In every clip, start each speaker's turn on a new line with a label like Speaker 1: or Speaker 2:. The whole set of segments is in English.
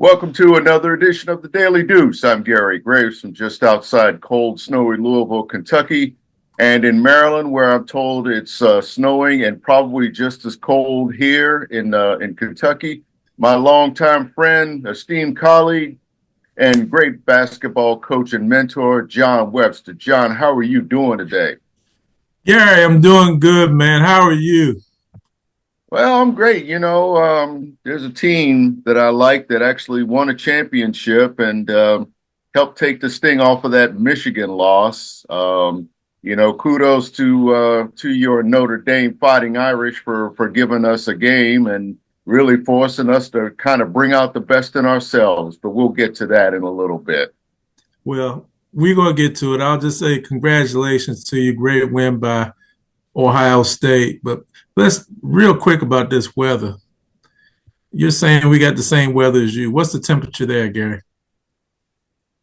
Speaker 1: Welcome to another edition of the Daily Deuce. I'm Gary Graves from just outside cold, snowy Louisville, Kentucky, and in Maryland, where I'm told it's snowing and probably just as cold here in Kentucky. My longtime friend, esteemed colleague, and great basketball coach and mentor, John Webster. John, how are you doing today?
Speaker 2: Gary, I'm doing good, man. How are you?
Speaker 1: Well, I'm great. There's a team that I like that actually won a championship and helped take the sting off of that Michigan loss. Kudos to your Notre Dame Fighting Irish for giving us a game and really forcing us to kind of bring out the best in ourselves. But we'll get to that in a little bit.
Speaker 2: Well, we're going to get to it. I'll just say congratulations to you. Great win by Ohio State. But let's real quick about this weather. You're saying we got the same weather as you. What's the temperature there, Gary?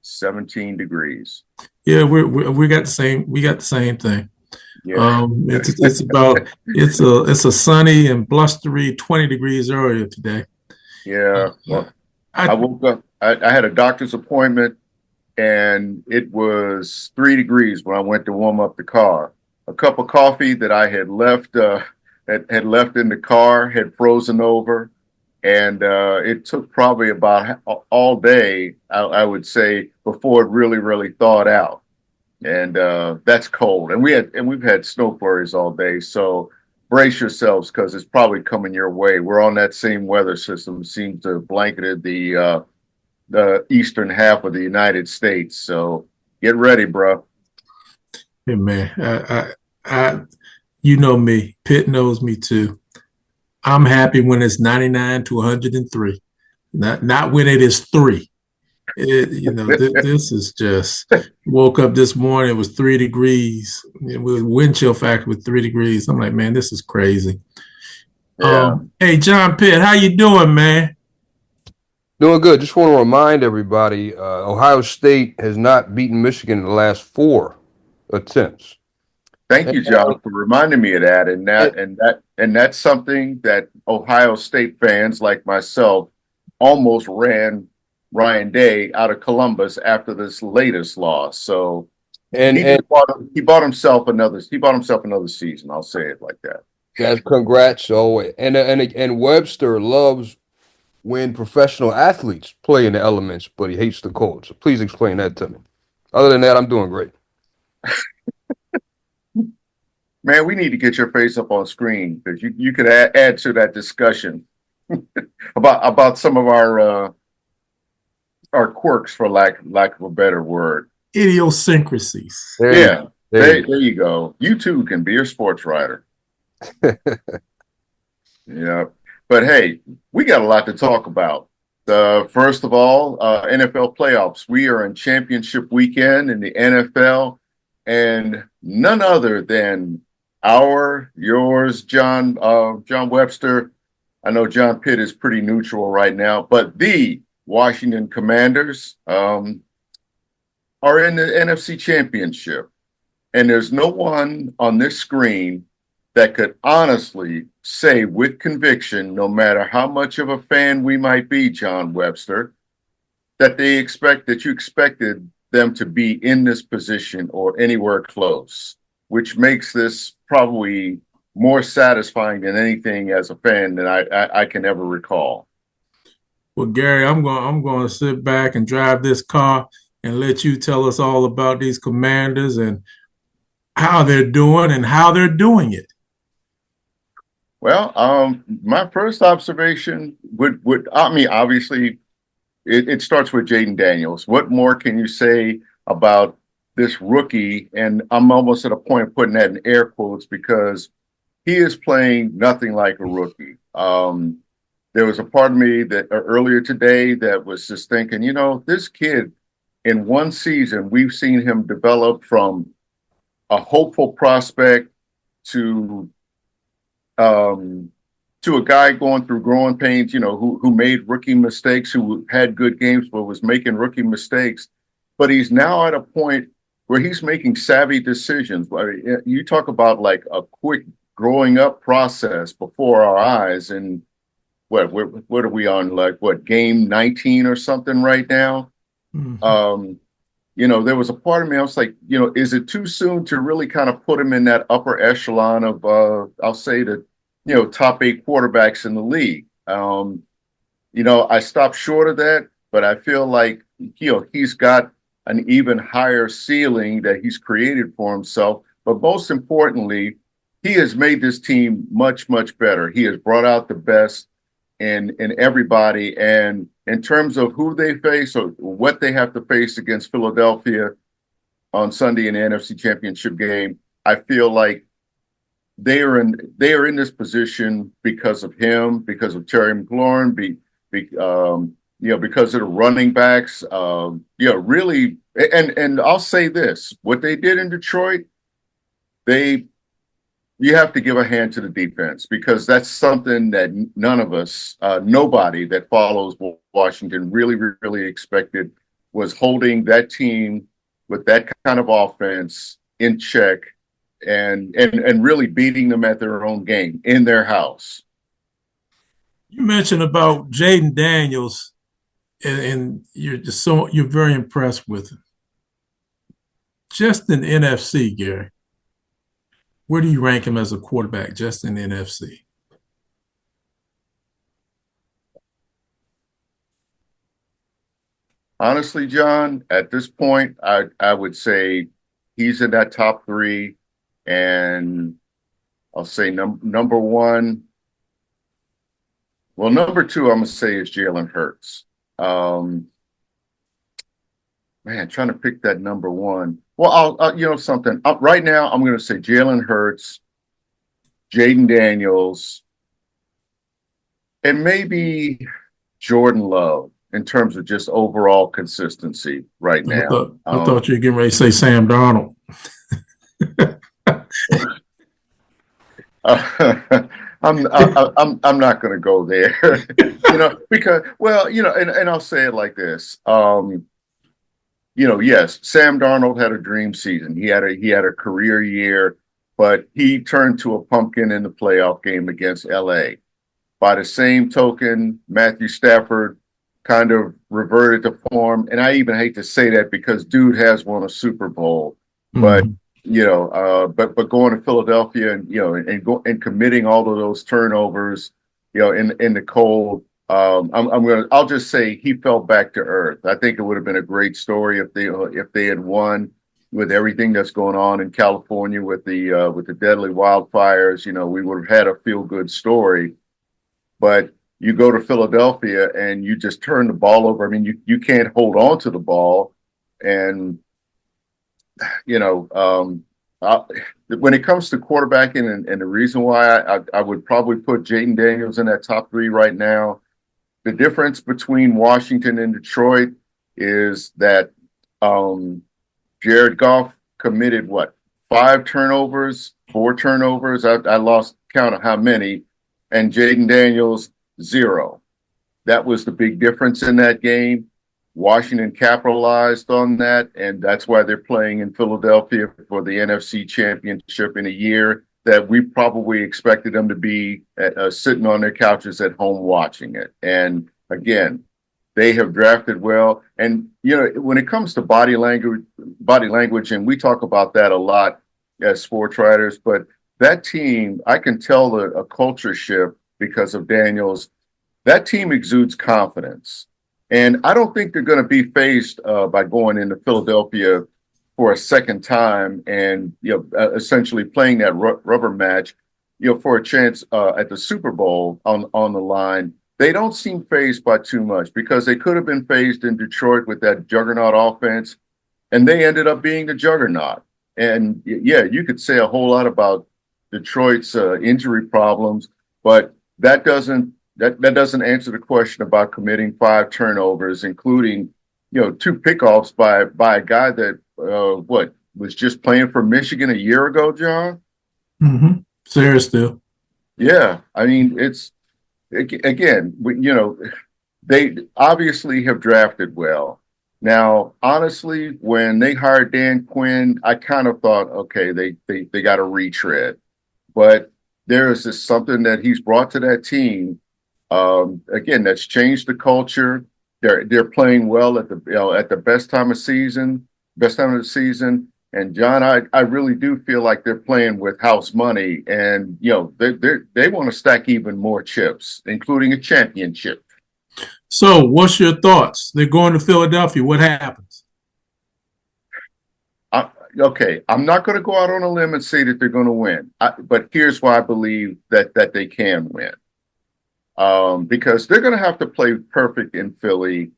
Speaker 1: 17 degrees.
Speaker 2: Yeah, we got the same. We got the same thing.
Speaker 1: Yeah.
Speaker 2: It's a sunny and blustery 20 degrees earlier today.
Speaker 1: Yeah.
Speaker 2: Uh,
Speaker 1: Well, I
Speaker 2: I
Speaker 1: woke up, I had a doctor's appointment and it was 3 degrees when I went to warm up the car. A cup of coffee that I had left had left in the car had frozen over, and it took probably about all day, I would say, before it really thawed out. And that's cold. And we've had snow flurries all day, so brace yourselves because it's probably coming your way. We're on that same weather system, seems to have blanketed the eastern half of the United States. So get ready, bro.
Speaker 2: Hey man, I, you know me. Pitt knows me too. I'm happy when it's 99 to 103, not when it is three. This is just woke up this morning. It was 3 degrees. It was wind chill factor with 3 degrees. I'm like, man, this is crazy.
Speaker 1: Yeah.
Speaker 2: Hey, John Pitt, how you doing, man?
Speaker 3: Doing good. Just want to remind everybody, Ohio State has not beaten Michigan in the last four attempts.
Speaker 1: Thank
Speaker 3: And,
Speaker 1: you, John, for reminding me of that. And that's something that Ohio State fans like myself almost ran Ryan Day out of Columbus after this latest loss. So
Speaker 3: and,
Speaker 1: he
Speaker 3: and
Speaker 1: just bought himself another season. I'll say it like that.
Speaker 3: that's congrats always. And Webster loves when professional athletes play in the elements, but he hates the cold. So please explain that to me. Other than that, I'm doing great.
Speaker 1: Man, we need to get your face up on screen because you could add to that discussion about some of our quirks, for lack of a better word.
Speaker 2: Idiosyncrasies.
Speaker 1: Yeah,
Speaker 3: There
Speaker 1: there you go. You too can be a sports writer. Yeah, but hey, we got a lot to talk about. First of all, NFL playoffs. We are in championship weekend in the NFL, and none other than yours, John Webster. I know John Pitt is pretty neutral right now, but the Washington Commanders are in the NFC Championship, and there's no one on this screen that could honestly say with conviction, no matter how much of a fan we might be, John Webster, that you expected them to be in this position or anywhere close, which makes this probably more satisfying than anything as a fan than I can ever recall.
Speaker 2: Well, Gary, I'm going to sit back and drive this car and let you tell us all about these commanders and how they're doing and how they're doing it.
Speaker 1: Well, my first observation would I mean, obviously, it starts with Jaden Daniels. What more can you say about this rookie? And I'm almost at a point of putting that in air quotes because he is playing nothing like a rookie. There was a part of me that earlier today that was just thinking, this kid in one season, we've seen him develop from a hopeful prospect to a guy going through growing pains, who made rookie mistakes, who had good games, but was making rookie mistakes. But he's now at a point where he's making savvy decisions. You talk about like a quick growing up process before our eyes. And what are we on, like what, game 19 or something right now?
Speaker 2: Mhm.
Speaker 1: There was a part of me, I was like, is it too soon to really kind of put him in that upper echelon of, I'll say the, top 8 quarterbacks in the league? I stopped short of that, but I feel like, he's got an even higher ceiling that he's created for himself. But most importantly, he has made this team much, much better. He has brought out the best in everybody. And in terms of who they face or what they have to face against Philadelphia on Sunday in the NFC Championship game, I feel like they are in this position because of him, because of Terry McLaurin, because of the running backs. Really, and I'll say this: what they did in Detroit, they you have to give a hand to the defense because that's something that none of us, nobody that follows Washington really, really expected, was holding that team with that kind of offense in check and really beating them at their own game in their house.
Speaker 2: You mentioned about Jaden Daniels, and you're very impressed with him. Just in NFC, Gary, where do you rank him as a quarterback? Just in NFC.
Speaker 1: Honestly, John, at this point, I would say he's in that top 3, and I'll say number 1. Well, number 2, I'm gonna say is Jalen Hurts. Um, Man, trying to pick that number 1. Well, something. Right now, I'm gonna say Jalen Hurts, Jaden Daniels, and maybe Jordan Love in terms of just overall consistency right
Speaker 2: I
Speaker 1: now.
Speaker 2: thought you were getting ready to say Sam Darnold.
Speaker 1: I'm not going to go there, because and I'll say it like this. Yes, Sam Darnold had a dream season. He had a career year, but he turned to a pumpkin in the playoff game against LA. By the same token, Matthew Stafford kind of reverted to form. And I even hate to say that because dude has won a Super Bowl. But
Speaker 2: Mhm.
Speaker 1: but going to Philadelphia and committing all of those turnovers, in the cold. I'll just say he fell back to earth. I think it would have been a great story if they had won with everything that's going on in California with the deadly wildfires. We would have had a feel good story. But you go to Philadelphia and you just turn the ball over. I mean, you can't hold on to the ball. And, you know, um, I, when it comes to quarterbacking and the reason why I would probably put Jaden Daniels in that top 3 right now, the difference between Washington and Detroit is that Jared Goff committed what, 5 turnovers, 4 turnovers. I lost count of how many, and Jaden Daniels 0. That was the big difference in that game. Washington capitalized on that, and that's why they're playing in Philadelphia for the NFC Championship in a year that we probably expected them to be sitting on their couches at home watching it. And again, they have drafted well. And when it comes to body language, and we talk about that a lot as sports writers, but that team, I can tell a culture shift because of Daniels. That team exudes confidence. And I don't think they're going to be faced by going into Philadelphia for a second time and essentially playing that rubber match, for a chance at the Super Bowl on the line. They don't seem phased by too much because they could have been phased in Detroit with that juggernaut offense, and they ended up being the juggernaut. And yeah, you could say a whole lot about Detroit's injury problems, but that doesn't answer the question about committing 5 turnovers, including 2 pickoffs by a guy that was just playing for Michigan a year ago, John.
Speaker 2: Mm-hmm. Sarah still.
Speaker 1: Yeah, I mean it's again, they obviously have drafted well. Now, honestly, when they hired Dan Quinn, I kind of thought, okay, they got a retread, but there is just something that he's brought to that team Again, that's changed the culture. They're playing well at the best time of the season. And John, I really do feel like they're playing with house money, and they want to stack even more chips, including a championship.
Speaker 2: So, what's your thoughts? They're going to Philadelphia. What happens?
Speaker 1: Okay, I'm not going to go out on a limb and say that they're going to win, but here's why I believe that they can win. Because they're going to have to play perfect in Philly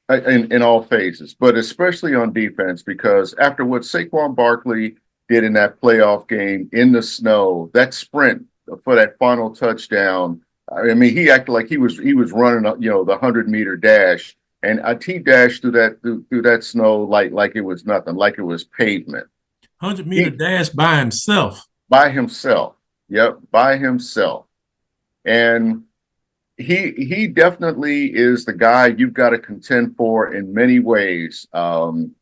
Speaker 1: in all phases, but especially on defense, because after what Saquon Barkley did in that playoff game in the snow, that sprint for that final touchdown, I mean, he acted like he was running, the 100-meter dash, and he dashed through that snow like it was nothing, like it was pavement.
Speaker 2: 100-meter dash by himself.
Speaker 1: By himself. Yep, by himself. And he definitely is the guy you've got to contend for in many ways. And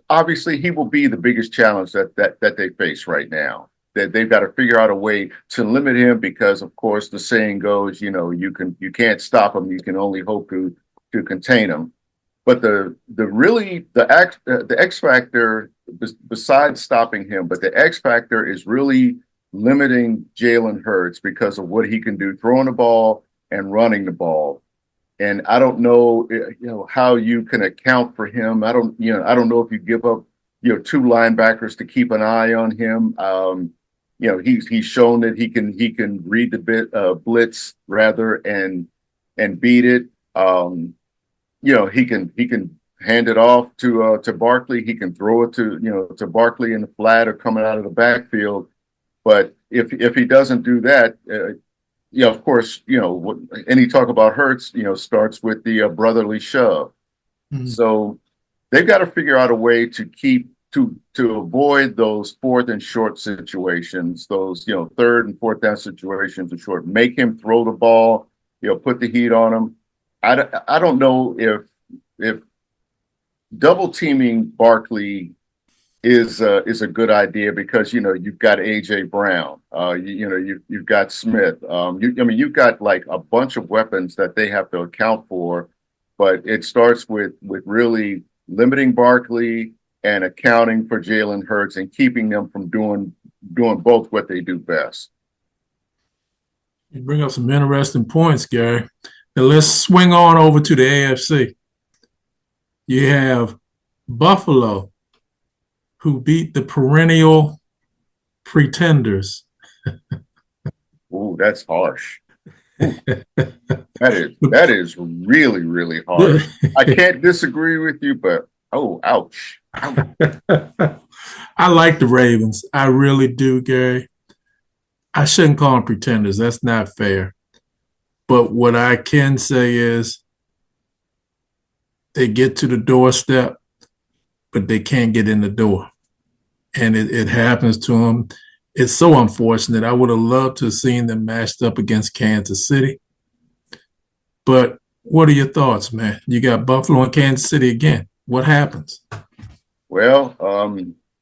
Speaker 1: obviously he will be the biggest challenge that they face right now. That they've got to figure out a way to limit him, because of course the saying goes, you can't stop him, you can only hope to contain him. But the X factor, besides stopping him, but the X factor is really limiting Jalen Hurts because of what he can do throwing the ball and running the ball. And I don't know, how you can account for him. I don't know if you give up, two linebackers to keep an eye on him. He's shown that he can read the blitz rather and beat it. He can hand it off to Barkley. He can throw it to Barkley in the flat or coming out of the backfield. But if he doesn't do that, of course, any talk about Hurts, starts with the brotherly shove. Mm-hmm. So they've got to figure out a way to avoid those fourth and short situations, those third and fourth down situations in short. Make him throw the ball, put the heat on him. I don't know if double teaming Barkley is a good idea, because you've got AJ Brown, you've got Smith, you've got like a bunch of weapons that they have to account for, but it starts with really limiting Barkley and accounting for Jalen Hurts and keeping them from doing both what they do best.
Speaker 2: You bring up some interesting points, Gary. Now let's swing on over to the AFC. You have Buffalo, who beat the perennial pretenders.
Speaker 1: Ooh, that's harsh. That is really, really harsh. I can't disagree with you, but ouch.
Speaker 2: I like the Ravens. I really do, Gary. I shouldn't call them pretenders. That's not fair. But what I can say is they get to the doorstep, but they can't get in the door. And it happens to them. It's so unfortunate. I would have loved to have seen them matched up against Kansas City. But what are your thoughts, man? You got Buffalo and Kansas City again. What happens?
Speaker 1: Well,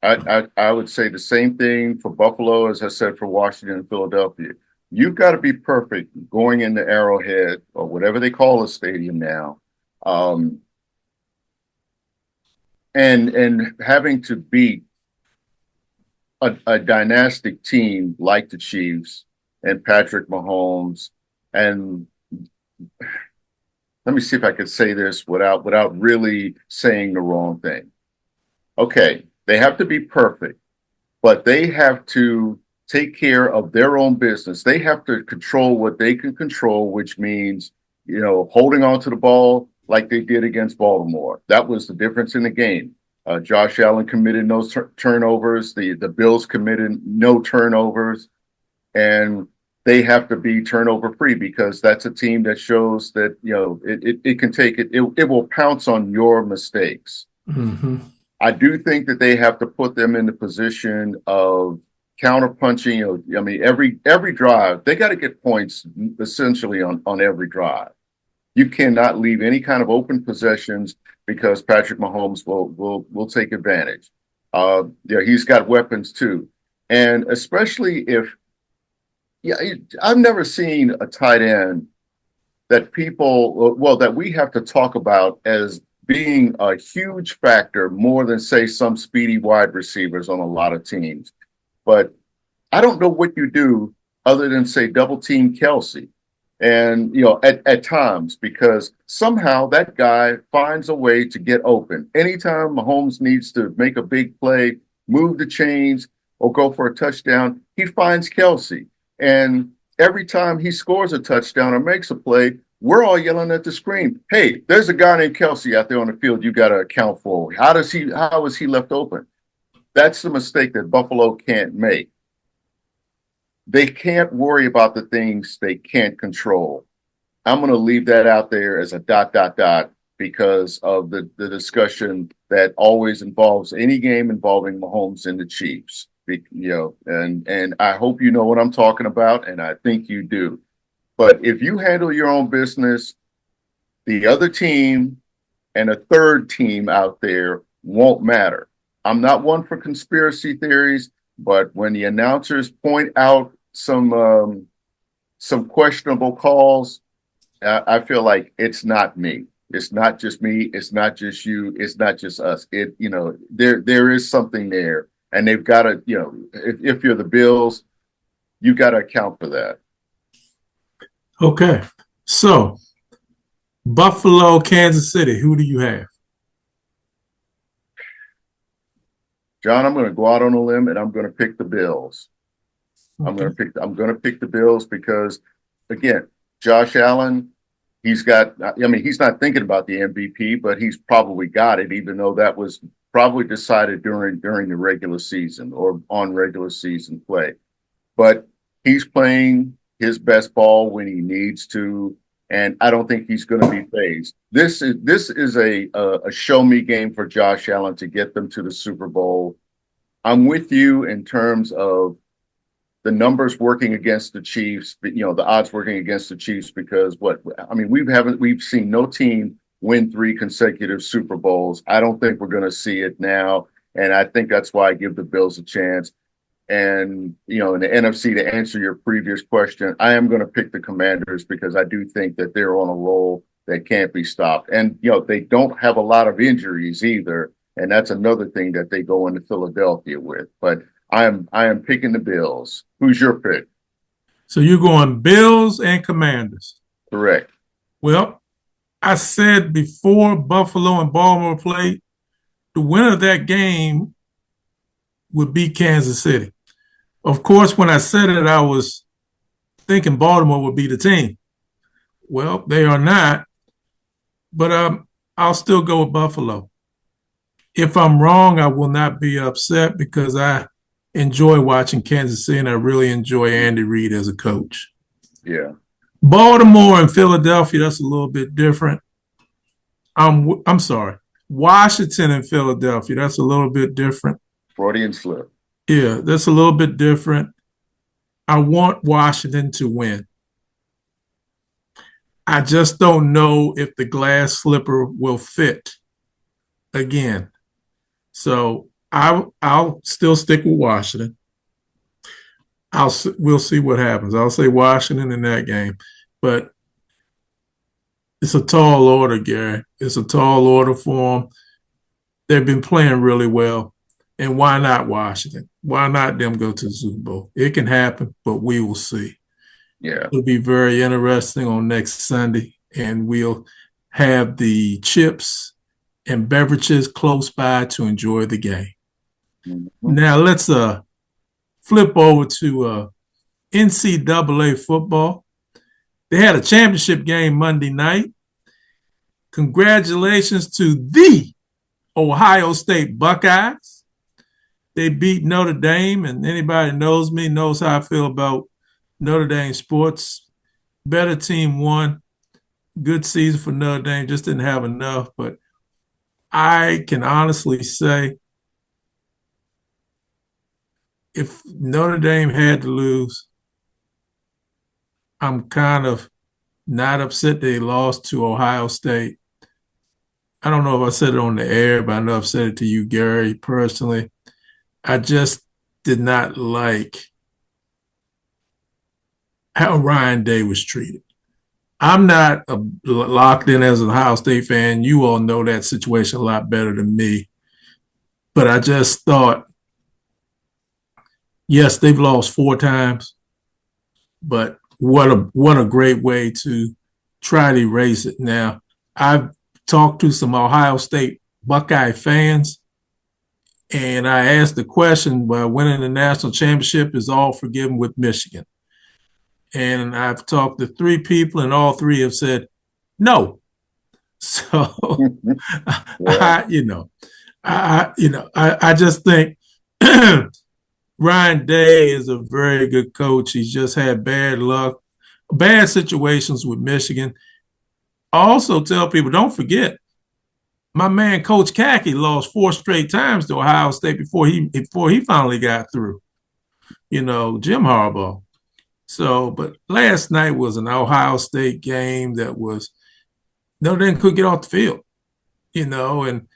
Speaker 1: I would say the same thing for Buffalo as I said for Washington and Philadelphia. You've got to be perfect going into Arrowhead, or whatever they call the stadium now, and having to beat a dynastic team like the Chiefs and Patrick Mahomes. And let me see if I could say this without really saying the wrong thing. Okay, they have to be perfect, but they have to take care of their own business. They have to control what they can control, which means, holding on to the ball like they did against Baltimore. That was the difference in the game. Josh Allen committed no turnovers. The Bills committed no turnovers, and they have to be turnover free, because that's a team that shows that it can take it. It will pounce on your mistakes.
Speaker 2: Mm-hmm.
Speaker 1: I do think that they have to put them in the position of counterpunching. I mean, every drive they got to get points essentially on every drive. You cannot leave any kind of open possessions, because Patrick Mahomes will take advantage. He's got weapons too, and especially if Yeah, I've never seen a tight end that people, well, that we have to talk about as being a huge factor more than, say, some speedy wide receivers on a lot of teams. But I don't know what you do other than say double team Kelsey. And, at times, because somehow that guy finds a way to get open. Anytime Mahomes needs to make a big play, move the chains, or go for a touchdown, he finds Kelsey. And every time he scores a touchdown or makes a play, we're all yelling at the screen, hey, there's a guy named Kelsey out there on the field you got to account for. How is he left open? That's the mistake that Buffalo can't make. They can't worry about the things they can't control. I'm going to leave that out there as a ... because of the discussion that always involves any game involving Mahomes and the Chiefs. And I hope you know what I'm talking about, and I think you do. But if you handle your own business, the other team and a third team out there won't matter. I'm not one for conspiracy theories, but when the announcers point out some questionable calls, I feel like it's not me. It's not just me. It's not just you. It's not just us. There is something there, and they've got to, if you're the Bills, you got to account for that.
Speaker 2: Okay. So, Buffalo, Kansas City, who do you have?
Speaker 1: John, I'm going to go out on a limb and I'm going to pick the Bills. Okay. I'm going to pick the Bills because, again, Josh Allen, he's not thinking about the MVP, but he's probably got it, even though that was probably decided during the regular season or on regular season play. But he's playing his best ball when he needs to, and I don't think he's going to be fazed. This is a show me game for Josh Allen to get them to the Super Bowl. I'm with you in terms of the numbers working against the Chiefs, the odds working against the Chiefs because we've seen no team win 3 consecutive Super Bowls. I don't think we're going to see it now, and I think that's why I give the Bills a chance. And, in the NFC, to answer your previous question, I am going to pick the Commanders because I do think that they're on a roll that can't be stopped. And, they don't have a lot of injuries either. And that's another thing that they go into Philadelphia with. But I am picking the Bills. Who's your pick?
Speaker 2: So you're going Bills and Commanders.
Speaker 1: Correct.
Speaker 2: Well, I said before Buffalo and Baltimore played, the winner of that game would be Kansas City. Of course, when I said it, I was thinking Baltimore would be the team. Well, they are not, but I'll still go with Buffalo. If I'm wrong, I will not be upset because I enjoy watching Kansas City and I really enjoy Andy Reid as a coach.
Speaker 1: Yeah.
Speaker 2: Baltimore and Philadelphia, that's a little bit different. I'm sorry. Washington and Philadelphia, that's a little bit different.
Speaker 1: Freudian slip.
Speaker 2: Yeah, that's a little bit different. I want Washington to win. I just don't know if the glass slipper will fit again. So I'll still stick with Washington. We'll see what happens. I'll say Washington in that game, but it's a tall order, Gary. It's a tall order for them. They've been playing really well, and why not Washington? Why not them go to the Super Bowl? It can happen, but we will see.
Speaker 1: Yeah,
Speaker 2: it'll be very interesting on next Sunday, and we'll have the chips and beverages close by to enjoy the game. Mm-hmm. Now let's flip over to NCAA football. They had a championship game Monday night. Congratulations to the Ohio State Buckeyes. They beat Notre Dame, and anybody who knows me knows how I feel about Notre Dame sports. Better team won. Good season for Notre Dame. Just didn't have enough, but I can honestly say if Notre Dame had to lose, I'm kind of not upset they lost to Ohio State. I don't know if I said it on the air, but I know I've said it to you, Gary, personally. I just did not like how Ryan Day was treated. I'm not locked in as an Ohio State fan. You all know that situation a lot better than me. But I just thought, yes, they've lost 4 times, but what a great way to try to erase it. Now, I've talked to some Ohio State Buckeye fans, and I asked the question, well, winning the national championship is all forgiven with Michigan. And I've talked to 3 people, and all 3 have said no. So,
Speaker 1: Yeah,
Speaker 2: I just think Ryan Day is a very good coach. He's just had bad luck, bad situations with Michigan. I also tell people, don't forget, my man Coach Kaki lost 4 straight times to Ohio State before he finally got through. Jim Harbaugh. So, but last night was an Ohio State game that was Notre Dame could get off the field, and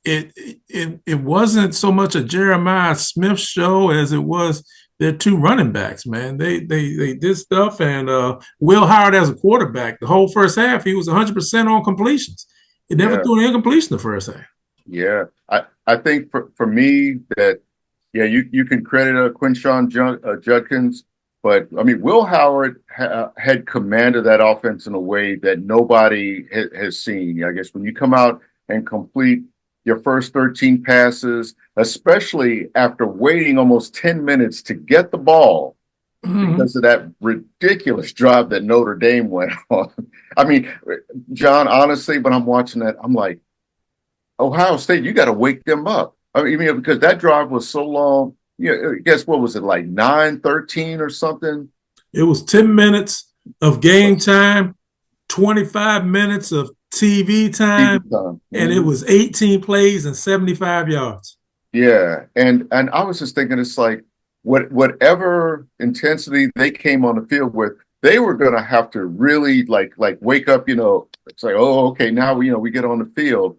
Speaker 2: it wasn't so much a Jeremiah Smith show as it was their 2 running backs, man. They did stuff, and Will Howard as a quarterback, the whole first half, he was 100% on completions. He never
Speaker 1: yeah,
Speaker 2: threw an incompletion the first half.
Speaker 1: yeah. I think for me that yeah, you can credit Judkins, but I mean Will Howard had commanded that offense in a way that nobody has seen. I guess when you come out and complete your first 13 passes, especially after waiting almost 10 minutes to get the ball
Speaker 2: Mm-hmm.
Speaker 1: because of that ridiculous drive that Notre Dame went on. I mean, John, honestly, when I'm watching that, I'm like, Ohio State, you got to wake them up. I mean, because that drive was so long. Guess what was it like 9:13 or something?
Speaker 2: It was 10 minutes of game time, 25 minutes of TV
Speaker 1: TV
Speaker 2: time,
Speaker 1: time.
Speaker 2: and it
Speaker 1: Mhm.
Speaker 2: was 18 plays and 75 yards.
Speaker 1: Yeah, and I was just thinking, it's like whatever intensity they came on the field with, they were going to have to really like wake up. It's like, oh, okay, now we get on the field.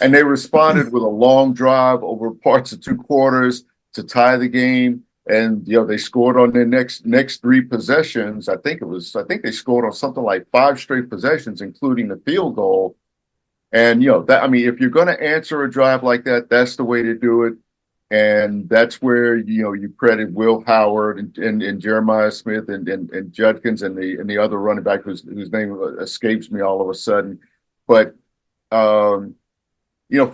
Speaker 1: And they responded with a long drive over parts of 2 quarters to tie the game. And they scored on their next 3 possessions. I think they scored on something like 5 straight possessions, including the field goal. And that, I mean, if you're going to answer a drive like that, that's the way to do it. And that's where you credit Will Howard and Jeremiah Smith and Judkins and the other running back whose name escapes me all of a sudden. But for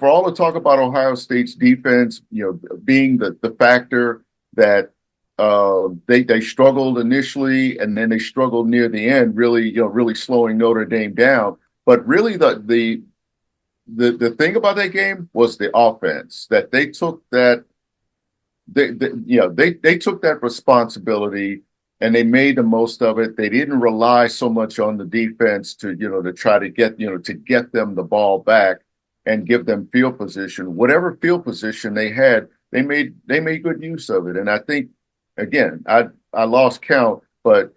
Speaker 1: all the talk about Ohio State's defense, being the factor that they struggled initially and then they struggled near the end, really slowing Notre Dame down. But really, the thing about that game was the offense, that they took they took that responsibility and they made the most of it. They didn't rely so much on the defense to try to get them the ball back and give them field position. Whatever field position they had, they made good use of it. And I think, again, I lost count, but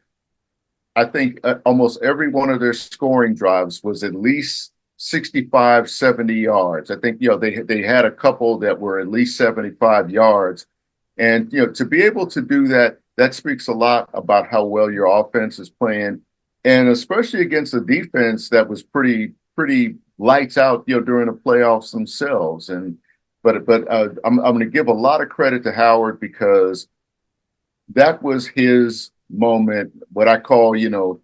Speaker 1: I think almost every one of their scoring drives was at least 65, 70 yards. I think they had a couple that were at least 75 yards. And to be able to do that, that speaks a lot about how well your offense is playing, and especially against a defense that was pretty lights out, during the playoffs themselves. And but I'm going to give a lot of credit to Howard because that was his moment, what I call,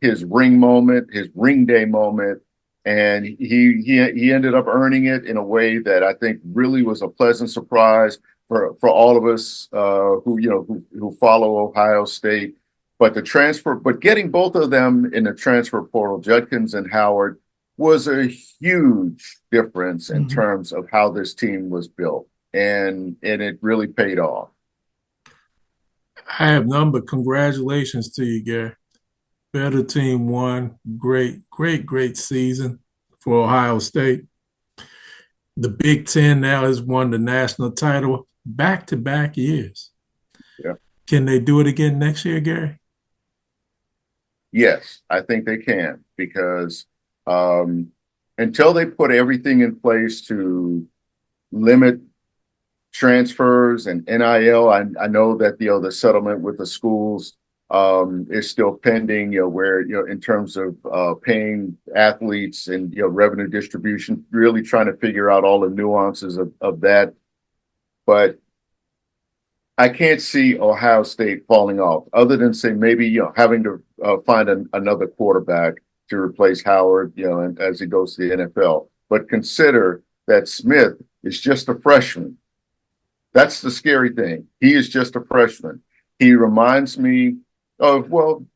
Speaker 1: his ring moment, his ring day moment. And he ended up earning it in a way that I think really was a pleasant surprise for all of us who follow Ohio State. But getting both of them in the transfer portal, Judkins and Howard, was a huge difference in
Speaker 2: Mm-hmm.
Speaker 1: terms of how this team was built. And it really paid off.
Speaker 2: I have none but congratulations to you, Gary. Better team won. Great, great, great season for Ohio State. The Big Ten now has won the national title back-to-back years.
Speaker 1: Yeah.
Speaker 2: Can they do it again next year, Gary?
Speaker 1: Yes, I think they can, because until they put everything in place to limit transfers and NIL, I know that the settlement with the schools is still pending, where, in terms of paying athletes and, revenue distribution, really trying to figure out all the nuances of that. But I can't see Ohio State falling off, other than say maybe, having to find another quarterback to replace Howard, and as he goes to the NFL. But consider that Smith is just a freshman. That's the scary thing. He is just a freshman. He reminds me of, well,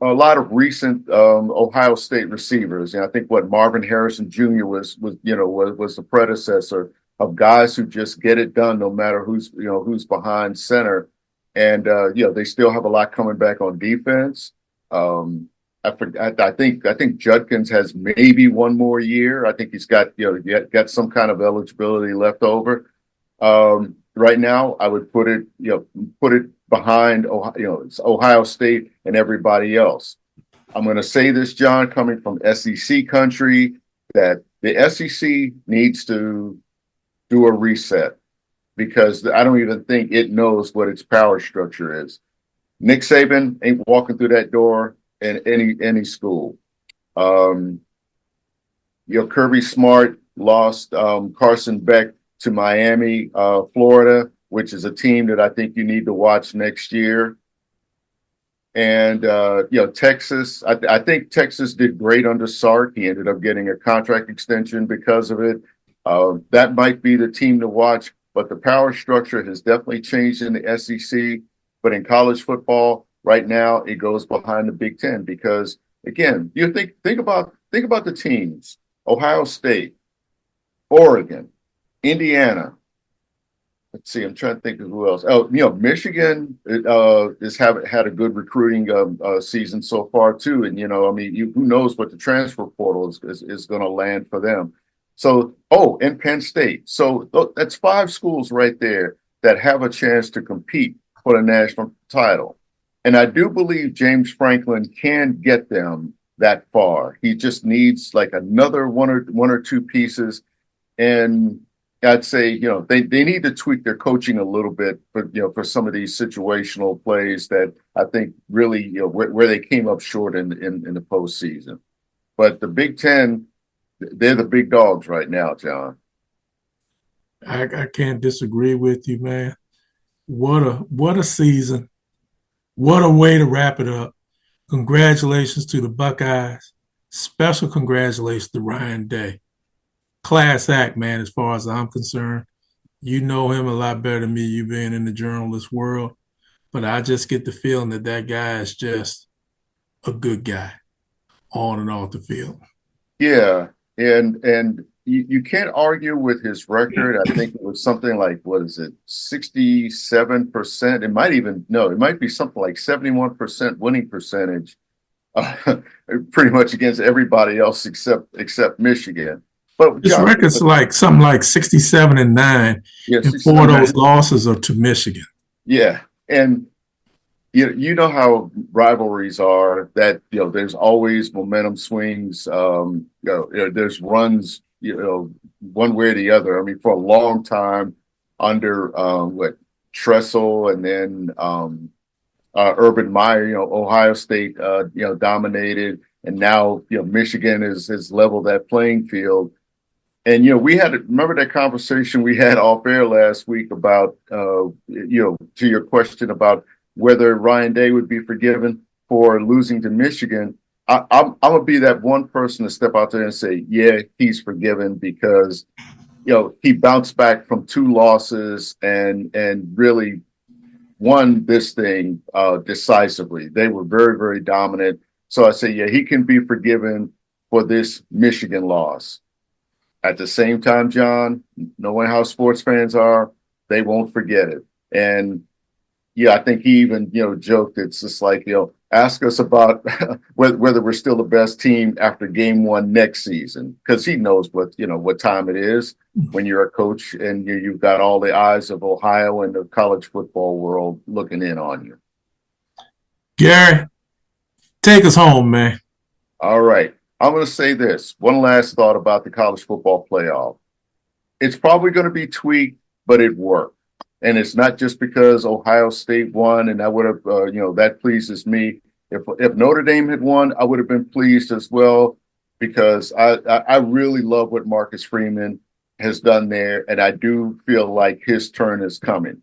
Speaker 1: a lot of recent Ohio State receivers. I think what Marvin Harrison Jr. was the predecessor of guys who just get it done no matter who's behind center. And they still have a lot coming back on defense. I think Judkins has maybe one more year. I think he's got got some kind of eligibility left over. Right now, I would put it behind Ohio State and everybody else. I'm going to say this, John, coming from SEC country, that the SEC needs to do a reset, because I don't even think it knows what its power structure is. Nick Saban ain't walking through that door in any school. Kirby Smart lost Carson Beck to Miami, Florida, which is a team that I think you need to watch next year. And Texas, I think Texas did great under Sark. He ended up getting a contract extension because of it. That might be the team to watch, but the power structure has definitely changed in the SEC. But in college football right now, it goes behind the Big Ten, because again, you think about the teams: Ohio State, Oregon, Indiana. Let's see, I'm trying to think of who else. Oh, Michigan has had a good recruiting season so far too. And who knows what the transfer portal is going to land for them. So, and Penn State. So that's 5 schools right there that have a chance to compete for the national title. And I do believe James Franklin can get them that far. He just needs like another one or two pieces. And I'd say, they need to tweak their coaching a little bit for some of these situational plays that I think really, where they came up short in the postseason. But the Big Ten, they're the big dogs right now, John.
Speaker 2: I can't disagree with you, man. What a season. What a way to wrap it up. Congratulations to the Buckeyes. Special congratulations to Ryan Day. Class act, man, as far as I'm concerned. You know him a lot better than me, you being in the journalist world. But I just get the feeling that guy is just a good guy on and off the field.
Speaker 1: Yeah. And you can't argue with his record. I think it was something like, what is it, 67%? It might be something like 71% winning percentage, pretty much against everybody else except Michigan. But
Speaker 2: his record's like something like 67-9, and 4 of those losses are to Michigan.
Speaker 1: Yeah. And you know how rivalries are, that there's always momentum swings. There's runs, one way or the other. I mean, for a long time under Tressel, and then Urban Meyer, Ohio State, dominated, and now Michigan has leveled that playing field. And remember that conversation we had off air last week about to your question about whether Ryan Day would be forgiven for losing to Michigan. I'm gonna be that one person to step out there and say, yeah, he's forgiven, because he bounced back from 2 losses and really won this thing decisively. They were very, very dominant. So I say, yeah, he can be forgiven for this Michigan loss. At the same time, John, knowing how sports fans are, they won't forget it. And yeah, I think he even, joked, it's just like, ask us about whether we're still the best team after game 1 next season, because he knows what time it is when you're a coach and you've got all the eyes of Ohio and the college football world looking in on you.
Speaker 2: Gary, take us home, man.
Speaker 1: All right. I'm going to say this. One last thought about the college football playoff. It's probably going to be tweaked, but it worked. And it's not just because Ohio State won, and I would have, that pleases me. If Notre Dame had won, I would have been pleased as well, because I really love what Marcus Freeman has done there, and I do feel like his turn is coming.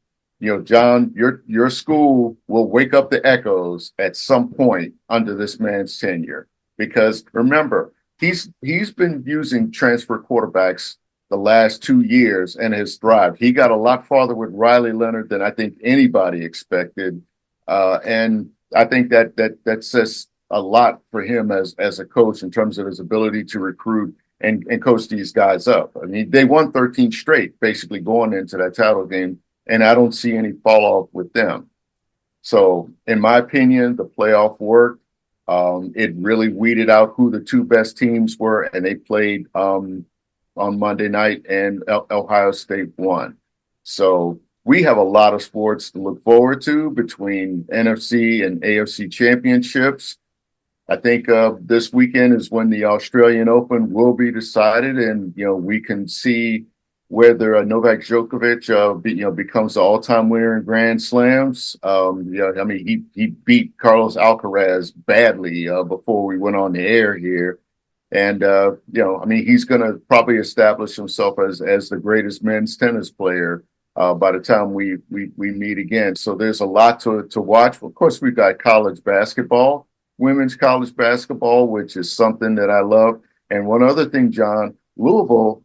Speaker 1: John, your school will wake up the echoes at some point under this man's tenure, because remember, he's been using transfer quarterbacks the last 2 years and has thrived. He got a lot farther with Riley Leonard than I think anybody expected, and I think that says a lot for him as a coach in terms of his ability to recruit and coach these guys up. I mean, they won 13 straight basically going into that title game, and I don't see any fall off with them. So, in my opinion, the playoff worked. It really weeded out who the two best teams were, and they played on Monday night, and Ohio State won. So we have a lot of sports to look forward to between NFC and AFC championships. I think this weekend is when the Australian Open will be decided, and we can see whether Novak Djokovic becomes the all-time winner in Grand Slams. I mean, he beat Carlos Alcaraz badly before we went on the air here. And, I mean, he's going to probably establish himself as the greatest men's tennis player by the time we meet again. So there's a lot to watch. Of course, we've got college basketball, women's college basketball, which is something that I love. And one other thing, John, Louisville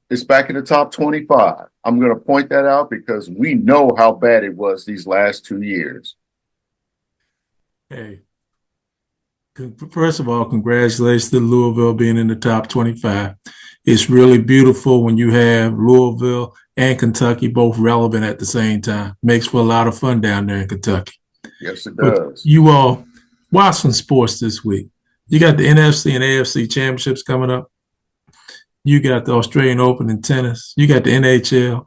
Speaker 1: is back in the top 25. I'm going to point that out because we know how bad it was these last 2 years.
Speaker 2: Hey. First of all, congratulations to Louisville being in the top 25. It's really beautiful when you have Louisville and Kentucky both relevant at the same time. Makes for a lot of fun down there in Kentucky.
Speaker 1: Yes, it does.
Speaker 2: But you all watch some sports this week. You got the NFC and AFC championships coming up. You got the Australian Open in tennis. You got the NHL.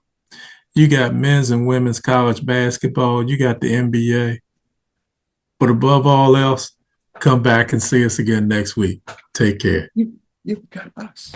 Speaker 2: You got men's and women's college basketball. You got the NBA. But above all else, come back and see us again next week. Take care.
Speaker 1: You've got us.